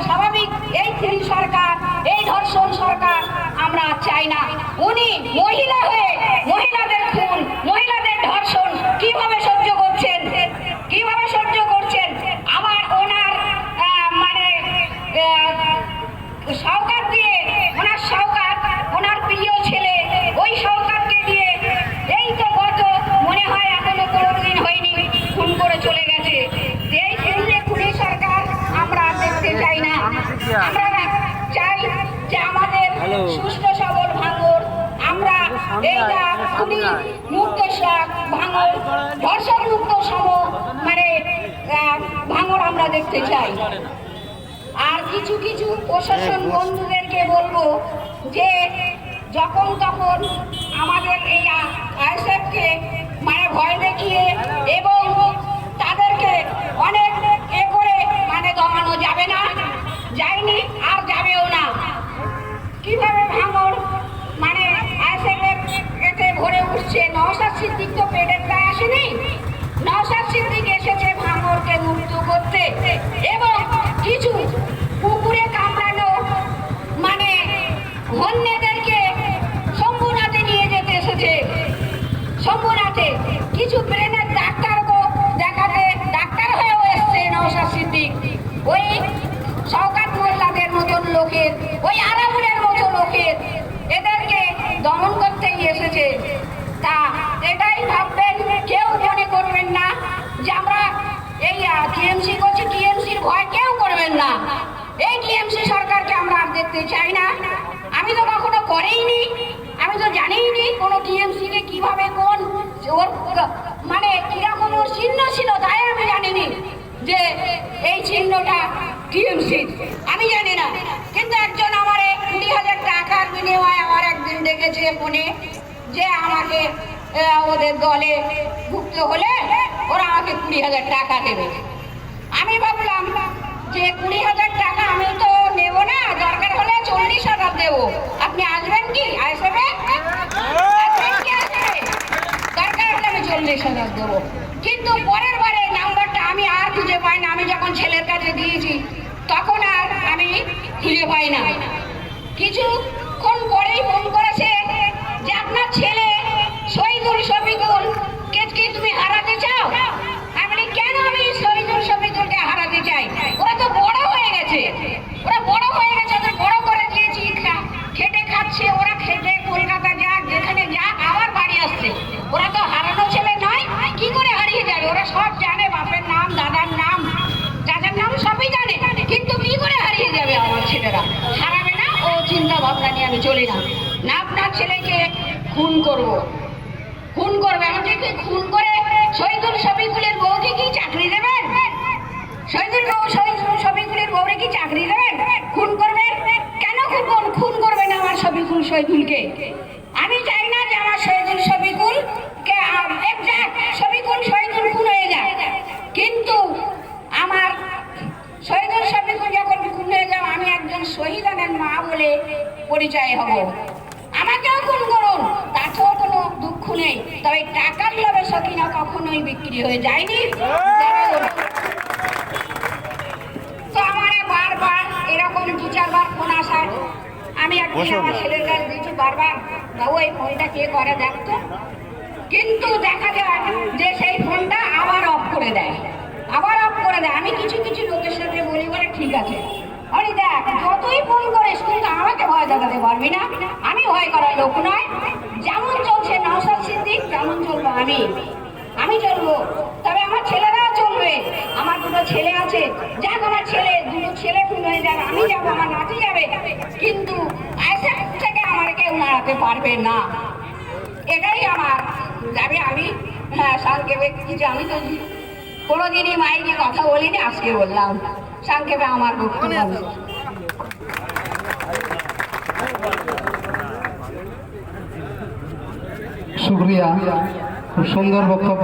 স্বাভাবিক এই খুনি সরকার, এই ধর্ষণ সরকার আমরা চাই না। উনি মহিলা হয়ে মহিলাদের খুন, মহিলাদের ধর্ষণ কিভাবে সহ্য করছেন, কিভাবে সহ্য করছেন? আবার ওনার মানে শওকত দিয়ে, ওনার শওকত, ওনার প্রিয় ছেলে, ওই শওকতকে দিয়ে এই তো গত মনে হয় এখনো 15 দিন হয়নি খুন করে চলে গেছে। এই খুনি সরকার আমরা দেখতে চাই না। আমরা চাই যে আমাদের সুস্থ সবল ভাঙড়, আমরা এইটা খুনি মুক্ত ভাঙড়, ধর্ষণ মুক্ত মানে ভাঙড় আমরা দেখতে চাই। আর কিছু কিছু প্রশাসন বন্ধুদেরকে বলবো যে যখন তখন আমাদের এই আইএসএফকে মানে ভয় দেখিয়ে এবং তাদেরকে অনেক করে মানে দমানো যাবে না, যায়নি আর যাবেও না। কিভাবে ভাঙড় মানে আইএসএফ এতে ভরে উঠছে। নওশাদ সিদ্দিক তো পেটের গায়ে আসেনি, নওশাদ সিদ্দিক এসেছে ভাঙড়কে মুক্ত করতে এবং কিছু কুকুরে কামড়ানো মানে হন্যদেরকে শম্ভুনাথে নিয়ে যেতে এসেছে। শম্ভুনাথে কিছু ব্রেনের ডাক্তারকে দেখাতে ডাক্তার হয়েও এসছে নওশাদ সিদ্দিক। ওই শওকত মোল্লাদের মতন লোকের, ওই আরামুলের মতো লোকের এদেরকে দমন করতেই এসেছে। তা এটাই ভাববেন, কেউ মনে করবেন না যে আমরা এই টিএমসি করছি, টিএমসির ভয় কেউ করবেন না। এই টিএমসি সরকারকে আমরা আর দেখতে চাই না। আমি তো কখনো করেইনি, আমি তো জানিইনি কোনো টিএমসিকে কিভাবে কোন ওর মানে কিরকম ওর চিহ্ন ছিল, তাই আমি জানিনি যে এই চিহ্নটা টিএমসি, আমি জানি না। কিন্তু একজন আমার 20,000 টাকার বিনিময়ে আমার একদিন দেখেছে ফোনে যে আমাকে ওদের দলে ভুক্ত হলে ওরা আমাকে 20,000 টাকা দেবে। আমি ভাবলাম যে 20,000 টাকা আমি তো নেব না, দরকার হলে 40,000 দেবো। আপনি আসবেন কি আইএসএফে? দরকার হলে আমি 40,000 দেবো। কিন্তু পরের বারে নাম্বারটা আমি আর খুঁজে পাই না। আমি যখন ছেলের কাছে দিয়েছি তখন আর আমি খুঁজে পাই না। কিছুক্ষণ পরেই ফোন করেছে যে আপনার ছেলে শহীদুল শফিকুল কে কি তুমি হারাতে চাও? আমি বলি কেন আমি শহীদুল শফিকুলকে হারাতে চাই? ওরা তো বড় হয়ে গেছে, ওরা বড় হয়ে গেছে, ওদের বড় করে দিয়েছি, খেটে খাচ্ছে, ওরা খেটে কলকাতা যাক যেখানে যাক আবার বাড়ি আসছে। ওরা তো হারানো ছেলে নয়, কি করে হারিয়ে যাবে? ওরা সব জানে, বাপের নাম, দাদার নাম, চাচার নাম সবই জানে, কিন্তু কি করে হারিয়ে যাবে আমার ছেলেরা? হারাবে না, ও চিন্তা ভাবনা নিয়ে আমি চলি না। না আপনার ছেলেকে খুন করবো, খুন করবে, আমাকে খুন করে শহীদুল শফিকুলের বউকে কি চাকরি দেবেন? শহীদুল শফিকুলের বউরে কি চাকরি দেবেন? খুন করবেন কেন? খুন করবে না আমার শফিকুলকে। আমি চাই না যে আমার শহীদুল শফিকুলকে শহীদুল খুন হয়ে যায়, কিন্তু আমার শহীদুল শফিকুল যখন খুন হয়ে যাবে আমি একজন শহীদানের মা বলে পরিচয় হব। আমাকেও খুন করুন, তাতেও কোনো দুঃখ নেই, তবে টাকার লোভে সকিনা কখনোই বিক্রি হয়ে যায়নি। তো আমার বারবার এরকম 2-4 বার ফোন আসায় আমি একদিন আমার ছেলের কাছে দিয়েছি বারবার, বাবু এই ফোনটা কে করে দেখতো। কিন্তু দেখা যায় যে সেই ফোনটা আবার অফ করে দেয়, আবার অফ করে দেয়। আমি কিছু কিছু লোকের সাথে বলি বলে ঠিক আছে, আরে দেখ যতই ফোন করিস কিন্তু আমাকে ভয় দেখাতে পারবি না, আমি ভয় করার লোক নয়। যেমন চলছে নওশাদ সিদ্দিক তেমন চলবো আমি চলবো, তবে আমার ছেলেরাও চলবে। আমার 2টো ছেলে আছে, যাক আমার দুটো ছেলে খুন হয়ে যাবে, আমি যাবো, আমার নাতি যাবে, কিন্তু আইএসএফ থেকে আমার কেউ নাড়াতে পারবে না। এটাই আমার যাবে। আমি সংক্ষেপে কিছু, আমি তো কোনোদিনই মাইকে কথা বলিনি, আজকে বললাম সংক্ষেপে আমার বক্তব্য। শুক্রিয়া, খুব সুন্দর বক্তব্য।